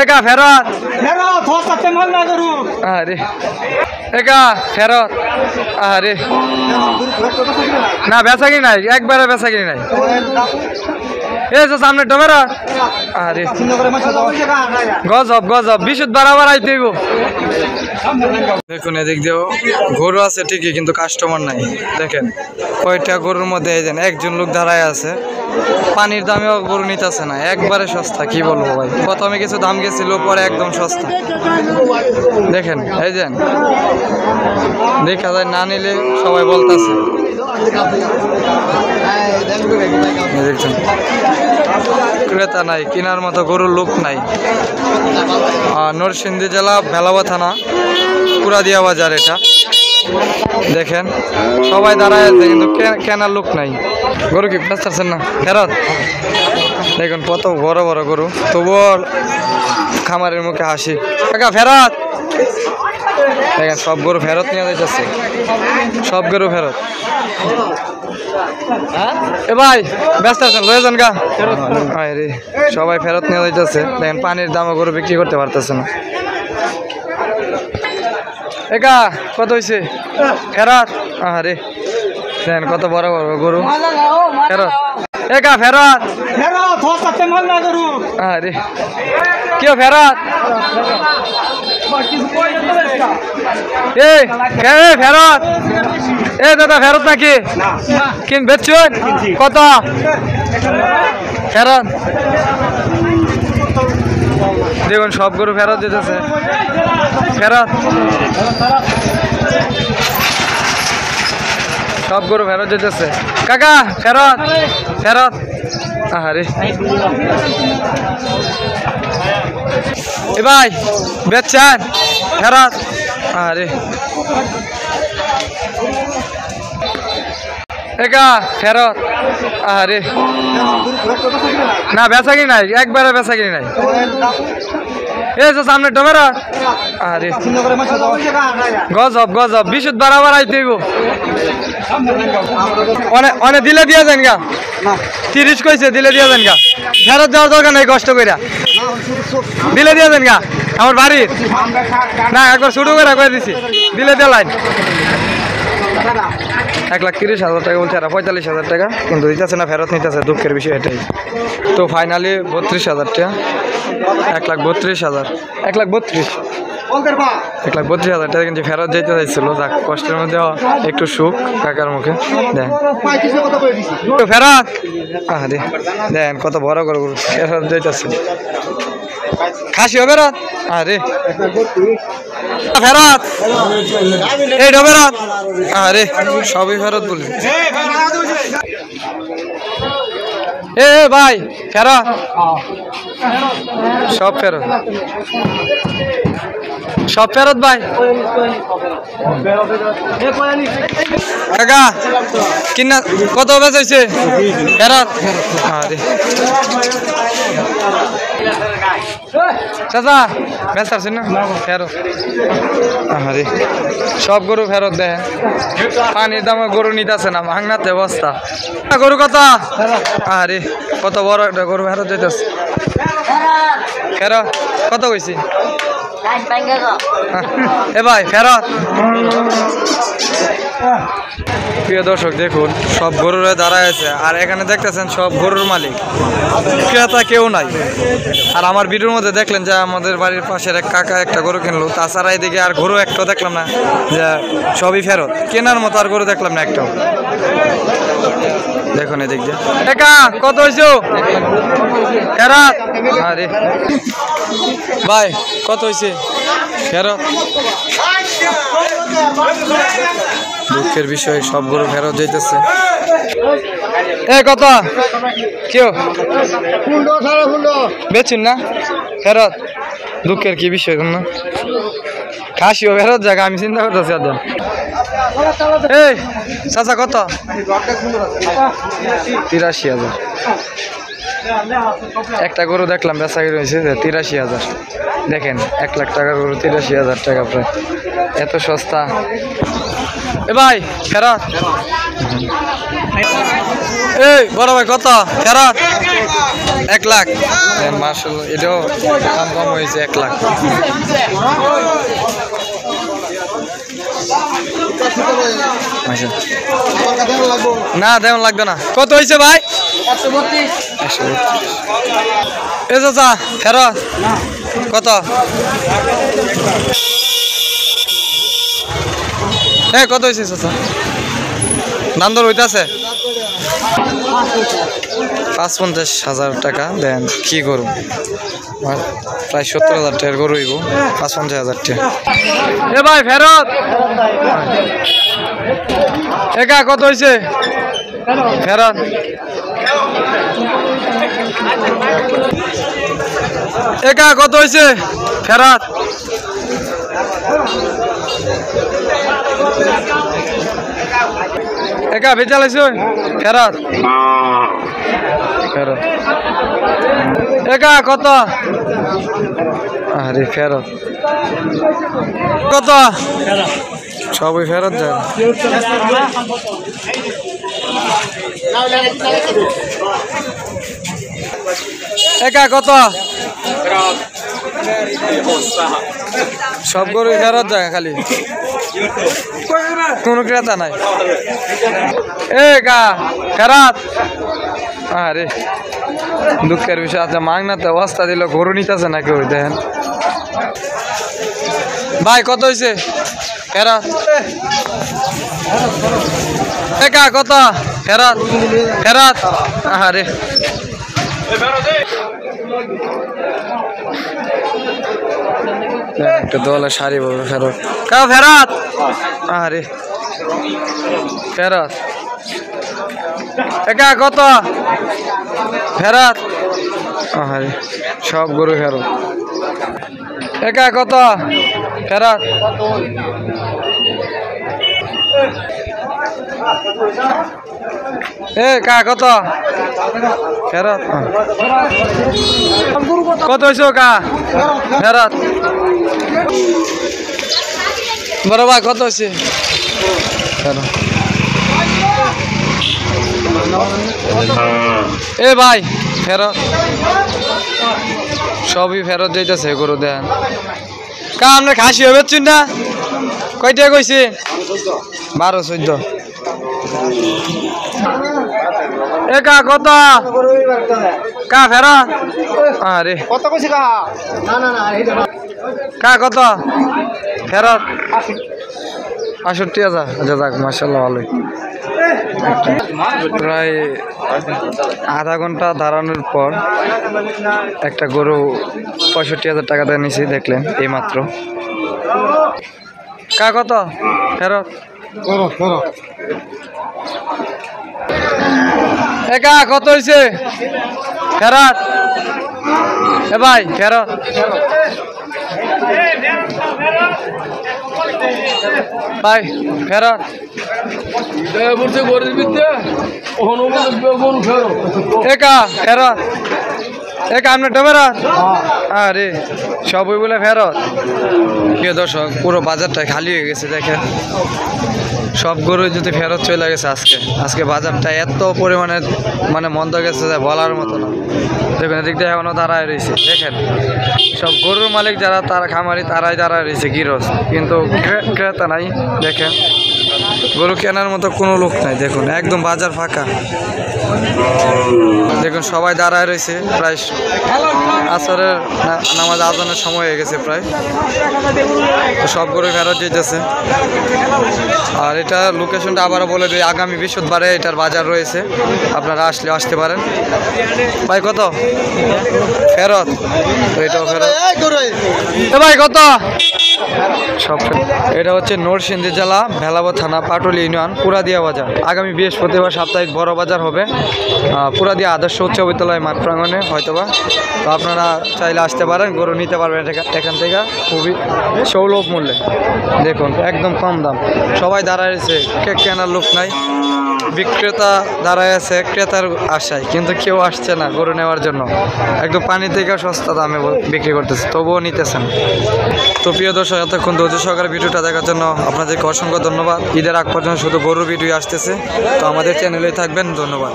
একা ফেরত আরে একা ফেরত আরে না বেচা কিনি নাই একবারে বেচা কিনি নাই এই তো সামনে ডোমেরা আরে গজব গজব বিশুদ্ধ বারাবার আইতে হইব। দেখুন এদিক দিয়েও গরু আছে ঠিকই কিন্তু কাস্টমার নাই। দেখেন কয়টা গরুর মধ্যে এই দেন একজন লোক দাঁড়ায় আছে। পানির দামেও গরু নিতেছে না, একবারে সস্তা। কি বলবো ভাই, প্রথমে কিছু দাম গেছিল পরে একদম সস্তা। দেখেন এই দেন দেখা যায় না নিলে সবাই বলতেছে। দেখছেন ক্রেতা নাই, কেনার মতো গরুর লোক নাই। নরসিংদী জেলা ভেলাবা থানা পুরাদিয়া বাজার এটা। দেখেন সবাই দাঁড়ায় আছে কিন্তু কেনার লোক নাই। গরু কি বেচতেছেন না ফেরত? দেখুন কত বড় বড় গরু, তবুও খামারের মুখে হাসি। কাকা ফেরত। দেখেন সব গরু ফেরত নিয়ে যাইতেছে, সব গরু ফেরত। এ ভাই ব্যস্ত আছেন লয়ে যান গা। রে সবাই ফেরত নিয়ে যাইতেছে। দেখেন পানির দামও গরু বিক্রি করতে পারতেছে না। একা কত হয়েছে ফেরত? আরে দেখেন কত বড় বড় গরু ফেরত। একা ফেরত আরে কেউ ফেরত ফেরত। এ দাদা ফেরত নাকি কিন বেচছেন কত ফেরত? দেখুন সব গরু ফেরত দিতেছে, ফেরত সব গরু ফেরত দিতেছে। কাকা ফেরত ফেরত। আরে এ ভাই বেচছেন ফেরত? আরে একা ফেরত। আরে না বেচা কিনি নাই একবারে বেচা কিনি নাই। এই তো সামনে ডোমেরা আরে গজব গজব বিশুদ্ধ বারাবার আইতে হইব। অনেক দিলে দিয়া যান গা 30 কইছে দিলে দিয়া যান গা। ফেরত যাওয়ার দরকার নাই, কষ্ট কইরা দিলে দিয়া যান গা। আমার বাড়ির না একবার শুরু করে কয়ে দিছি দিলে দিয়ে লাইন। 1,30,000 টাকা বলছে, আর 45,000 টাকা কিন্তু দিতেছে না, ফেরত নিতেছে। দুঃখের বিষয় এটাই। তো ফাইনালি 32,000 টাকা, 1,32,000 1,32,000 টাকা কিন্তু ফেরত যেতে চাইছিল। যাক কষ্টের মধ্যে একটু সুখ কাকার মুখে। দেন ফেরত। আরে দেন কত বড় করে ফেরত যেতেছিল। খাসি হবে রাত। আরে ফেরত এই ফেরত। আরে সবই ফেরত বলি। এ ভাই ফেরত, সব ফেরত, সব ফেরত ভাই। কাকা কিনা কত বেচাইছে ফেরত? আরে চাচা বেচ পারছেন না ফেরত? আরে সব গরু ফেরত দেয়। পানির দামে গরু নিতেছে না, ভাঙনাতে অবস্থা। গরু কত? আরে কত বড় একটা গরু ফেরত যেতেছে। ফেরত কত কইছি? এ ভাই ফেরত। প্রিয় দর্শক দেখুন সব গরুরা দাঁড়ায় আছে, আর এখানে দেখতেছেন সব গরুর মালিক, ক্রেতা কেউ নাই। আর আমার ভিডিওর মধ্যে দেখলেন যে আমাদের বাড়ির পাশের এক কাকা একটা গরু কিনলো, তাছাড়া এদিকে আর গরু একটাও দেখলাম না, যে সবই ফেরত। কেনার মতো আর গরু দেখলাম না একটাও। দেখুন এদিক দিয়ে একা কত হয়েছে ফেরত? আরে ভাই কত হয়েছে ফেরত? দুঃখের বিষয় সব গরু ফেরত যাইতেছে। এ কত কেউ বেচুন না ফেরত? দুঃখের কি বিষয় না, খাসিও ফেরত জায়গা আমি চিন্তা করতেছি। এই চাচা কত? 83,000। একটা গরু দেখলাম বেচা রয়েছে 83,000। দেখেন 1 লাখ টাকার গরু 83,000 টাকা, প্রায় এত সস্তা। এ ভাই ফেরত। এই বড় ভাই কত ফেরত 1 লাখ মাশাআল্লাহ এটাও দাম কম হয়েছে 1 লাখ না দেওয়া লাগবে না কত হয়েছে ভাই 132 এ চাচা ফেরত কত কত হয়েছে চাচা দাম দর হইতাছে ৫৫,০০০ টাকা দেন কি করুন প্রায় ৭০,০০০ টাকার গরু হইব ৫৫,০০০ টাকা এ ভাই ফেরত একা কত হয়েছে ফেরত একা কত হয়েছে ফেরত একা বেচা লাইছ ফেরত ফেরত একা কত আরে ফেরত কত সবই ফেরত যায় একা কত সব গরু ফেরত যায় খালি কোনো ক্রেতা নাই একা ফেরত আরে দুঃখের বিষয় আছে মাগনাতে অবস্থা দিল গরু নিতেছে না কেউ দেখেন ভাই কত হয়েছে ফেরত একা কত ফেরত ফেরত আরে একটা দলের শাড়ি বলবে ফেরত কা ফেরত আরে ফেরত একা কত ফেরত আরে সব গরু ফেরত একা কত ফেরত কা কত ফেরত কত হয়েছে কা ফেরত বড় ভাই কত হয়েছে এ ভাই ফেরত সবই ফেরত দিতেছে গরু দেন কা আমরা খাসি হবে না কয়টা কইছে 12-14 একা কত কা ফেরত আরে কত কইছে কা না না না কা কত ফেরত ৬৫,০০০ আচ্ছা যাক মাশাআল্লাহ ভালোই প্রায় আধা ঘন্টা দাঁড়ানোর পর একটা গরু ৬৫,০০০ টাকা দিয়ে নিছি দেখলেন এই মাত্র কা কত ফেরত একা কত হয়েছে ফেরত এ ভাই ফেরত ভাই ফেরত একা ফেরত একা আপনার ফেরত আরে সবই বলে ফেরত প্রিয় দর্শক পুরো বাজারটা খালি হয়ে গেছে দেখেন সব গরু যদি ফেরত চলে গেছে আজকে বাজারটা এত পরিমাণে মানে মন্দ গেছে যে বলার মতো না দেখুন এদিক দিয়ে এখনো দাঁড়ায় রয়েছে দেখেন সব গরুর মালিক যারা তারা খামারি তারাই দাঁড়ায় রয়েছে গিরস কিন্তু ক্রেতা নাই দেখেন গরু কেনার মতো কোনো লোক নাই দেখুন একদম বাজার ফাঁকা দেখুন সবাই দাঁড়ায় রয়েছে প্রায় আসরের নামাজ আজানের সময় হয়ে গেছে প্রায় তো সব গরু ফেরত যেতেছে আর এটা লোকেশনটা আবারও বলে দিই আগামী বৃহস্পতিবারে এটার বাজার রয়েছে আপনারা আসতে পারেন ভাই কত ফেরত তো এটাও ফেরত ভাই কত সব এটা হচ্ছে নরসিংদী জেলা ভেলাবো থানা পাটুলি ইউনিয়ন পুরাদিয়া বাজার আগামী বৃহস্পতিবার সাপ্তাহিক বড় বাজার হবে পুরাদিয়া আদর্শ উচ্চ বিদ্যালয় মাঠ প্রাঙ্গণে হয়তোবা তো আপনারা চাইলে আসতে পারেন গরু নিতে পারবেন এখান থেকে খুবই সুলভ মূল্যে দেখুন একদম কম দাম সবাই দাঁড়ায় রয়েছে কেনার লোক নাই বিক্রেতা দাঁড়ায় আছে ক্রেতার আশায়, কিন্তু কেউ আসছে না গরু নেওয়ার জন্য। একদম পানি থেকে সস্তা দামে বিক্রি করতেছে, তবুও নিতেছেন। তো প্রিয় দর্শক, এতক্ষণ ধৈর্য সহকারে ভিডিওটা দেখার জন্য আপনাদেরকে অসংখ্য ধন্যবাদ। ঈদের আগ পর্যন্ত শুধু গরুর ভিডিও আসতেছে, তো আমাদের চ্যানেলেই থাকবেন। ধন্যবাদ।